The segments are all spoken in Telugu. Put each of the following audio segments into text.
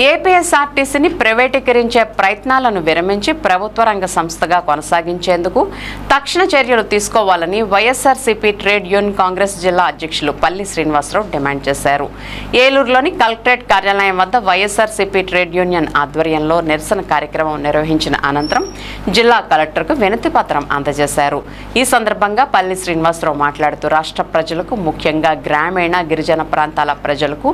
ఏపీఎస్ఆర్టీసీని ప్రైవేటీకరించే ప్రయత్నాలను విరమించి ప్రభుత్వ రంగ సంస్థగా కొనసాగించేందుకు తక్షణ చర్యలు తీసుకోవాలని వైఎస్ఆర్సీపీ ట్రేడ్ యూనియన్ కాంగ్రెస్ జిల్లా అధ్యక్షులు పల్లి శ్రీనివాసరావు డిమాండ్ చేశారు. ఏలూరులోని కలెక్టరేట్ కార్యాలయం వద్ద వైఎస్ఆర్సీపీ ట్రేడ్ యూనియన్ ఆధ్వర్యంలో నిరసన కార్యక్రమం నిర్వహించిన అనంతరం జిల్లా కలెక్టర్కు వినతి పత్రం అందజేశారు. ఈ సందర్భంగా పల్లి శ్రీనివాసరావు మాట్లాడుతూ రాష్ట్ర ప్రజలకు, ముఖ్యంగా గ్రామీణ గిరిజన ప్రాంతాల ప్రజలకు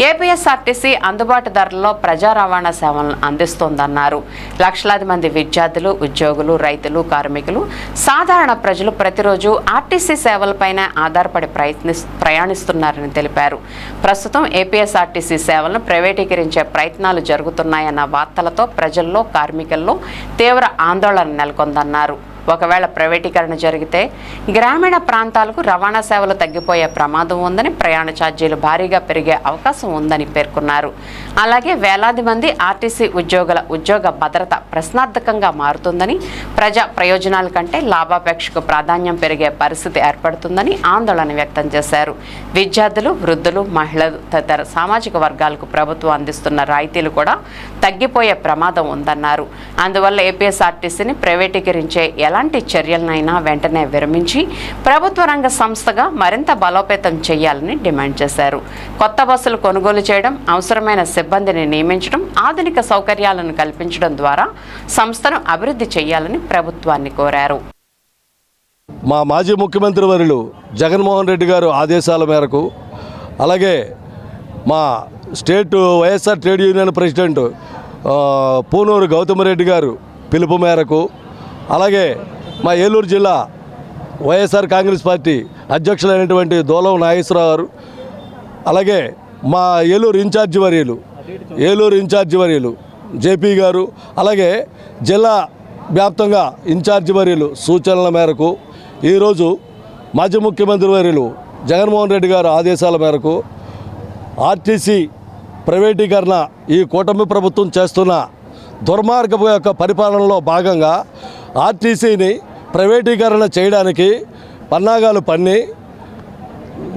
ఏపీఎస్ఆర్టీసీ అందుబాటు ధరల్లో ప్రజా రవాణా సేవలను అందిస్తోందన్నారు. లక్షలాది మంది విద్యార్థులు, ఉద్యోగులు, రైతులు, కార్మికులు, సాధారణ ప్రజలు ప్రతిరోజు ఆర్టీసీ సేవలపైన ఆధారపడి ప్రయాణిస్తున్నారని తెలిపారు. ప్రస్తుతం ఏపీఎస్ఆర్టీసీ సేవలను ప్రైవేటీకరించే ప్రయత్నాలు జరుగుతున్నాయన్న వార్తలతో ప్రజల్లో, కార్మికుల్లో తీవ్ర ఆందోళన నెలకొందన్నారు. ఒకవేళ ప్రైవేటీకరణ జరిగితే గ్రామీణ ప్రాంతాలకు రవాణా సేవలు తగ్గిపోయే ప్రమాదం ఉందని, ప్రయాణ ఛార్జీలు భారీగా పెరిగే అవకాశం ఉందని పేర్కొన్నారు. అలాగే వేలాది మంది ఆర్టీసీ ఉద్యోగుల ఉద్యోగ భద్రత ప్రశ్నార్థకంగా మారుతుందని, ప్రజా ప్రయోజనాల కంటే లాభాపేక్షకు ప్రాధాన్యం పెరిగే పరిస్థితి ఏర్పడుతుందని ఆందోళన వ్యక్తం చేశారు. విద్యార్థులు, వృద్ధులు, మహిళలు తదితర సామాజిక వర్గాలకు ప్రభుత్వం అందిస్తున్న రాయితీలు కూడా తగ్గిపోయే ప్రమాదం ఉందన్నారు. అందువల్ల ఏపీఎస్ఆర్టీసీని ప్రైవేటీకరించే ఎలాంటి చర్యలనైనా వెంటనే విరమించి ప్రభుత్వ రంగ సంస్థగా మరింత బలోపేతం చేయాలని డిమాండ్ చేశారు. కొత్త బస్సులు కొనుగోలు చేయడం, అవసరమైన సిబ్బందిని నియమించడం, ఆధునిక సౌకర్యాలను కల్పించడం ద్వారా సంస్థను అభివృద్ధి చేయాలని ప్రభుత్వాన్ని కోరారు. మా మాజీ ముఖ్యమంత్రి వర్యులు జగన్మోహన్ రెడ్డి గారు ఆదేశాల మేరకు, అలాగే మా state YSR trade union president Punuru Goutham Reddy గారు పిలుపు మేరకు, అలాగే మా ఏలూరు జిల్లా వైఎస్ఆర్ కాంగ్రెస్ పార్టీ అధ్యక్షులైనటువంటి దోలం నాగేశ్వరరావు గారు, అలాగే మా ఏలూరు ఇన్ఛార్జి వర్యులు జేపీ గారు, అలాగే జిల్లా వ్యాప్తంగా ఇన్ఛార్జి వర్యులు సూచనల మేరకు ఈరోజు మాజీ ముఖ్యమంత్రి వర్యులు జగన్మోహన్ రెడ్డి గారు ఆదేశాల మేరకు ఆర్టీసీ ప్రైవేటీకరణ ఈ కూటమి ప్రభుత్వం చేస్తున్న దుర్మార్గపు యొక్క పరిపాలనలో భాగంగా ఆర్టీసీని ప్రైవేటీకరణ చేయడానికి పన్నాగాలు పన్ని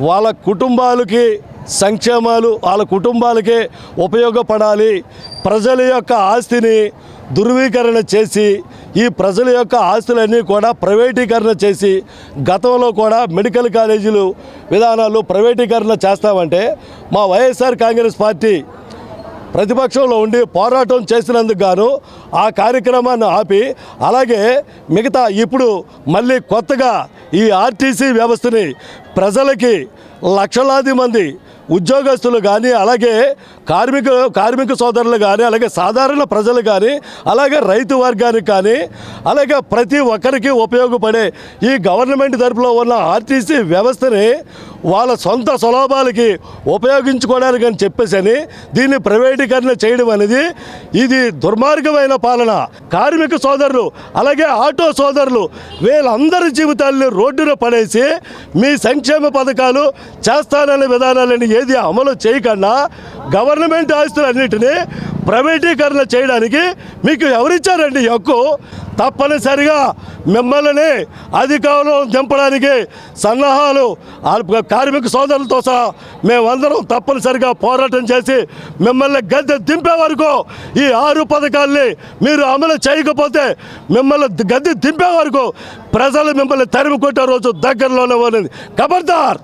వాళ్ళ కుటుంబాలకి సంక్షేమాలు, వాళ్ళ కుటుంబాలకే ఉపయోగపడాలి, ప్రజల యొక్క ఆస్తిని దుర్వీకరణ చేసి ఈ ప్రజల యొక్క ఆస్తులన్నీ కూడా ప్రైవేటీకరణ చేసి, గతంలో కూడా మెడికల్ కాలేజీలు విధానాలు ప్రైవేటీకరణ చేస్తామంటే మా వైఎస్ఆర్ కాంగ్రెస్ పార్టీ ప్రతిపక్షంలో ఉండి పోరాటం చేసినందుకు గాను ఆ కార్యక్రమాన్ని ఆపి, అలాగే మిగతా ఇప్పుడు మళ్ళీ కొత్తగా ఈ ఆర్టీసీ వ్యవస్థని ప్రజలకి లక్షలాది మంది ఉద్యోగస్తులు కానీ, అలాగే కార్మిక సోదరులు కానీ, అలాగే సాధారణ ప్రజలు కానీ, అలాగే రైతు వర్గానికి కానీ, అలాగే ప్రతి ఒక్కరికి ఉపయోగపడే ఈ గవర్నమెంట్ తరపులో ఉన్న ఆర్టీసీ వ్యవస్థని వాళ్ళ సొంత సులభాలకి ఉపయోగించుకోవడానికి అని చెప్పేసి దీన్ని ప్రైవేటీకరణ చేయడం అనేది ఇది దుర్మార్గమైన పాలన. కార్మిక సోదరులు, అలాగే ఆటో సోదరులు వీళ్ళందరి జీవితాలని రోడ్డున పడేసి మీ సంక్షేమ పథకాలు చేస్తాననే విధానాలని ఏది అమలు చేయకుండా గవర్నమెంట్ ఆస్తులన్నింటినీ ప్రైవేటీకరణ చేయడానికి మీకు ఎవరిచ్చారండి హక్కు? తప్పనిసరిగా మిమ్మల్ని అధికారంలో దింపడానికి సన్నాహాలు కార్మిక సోదరులతో సహా మేమందరం తప్పనిసరిగా పోరాటం చేసి మిమ్మల్ని గద్దె దింపే వరకు ఈ 6 పథకాల్ని మీరు అమలు చేయకపోతే మిమ్మల్ని గద్దె దింపే వరకు ప్రజలు మిమ్మల్ని తరిమి కొట్టే రోజు దగ్గరలోనే ఉన్నది. ఖబర్దార్.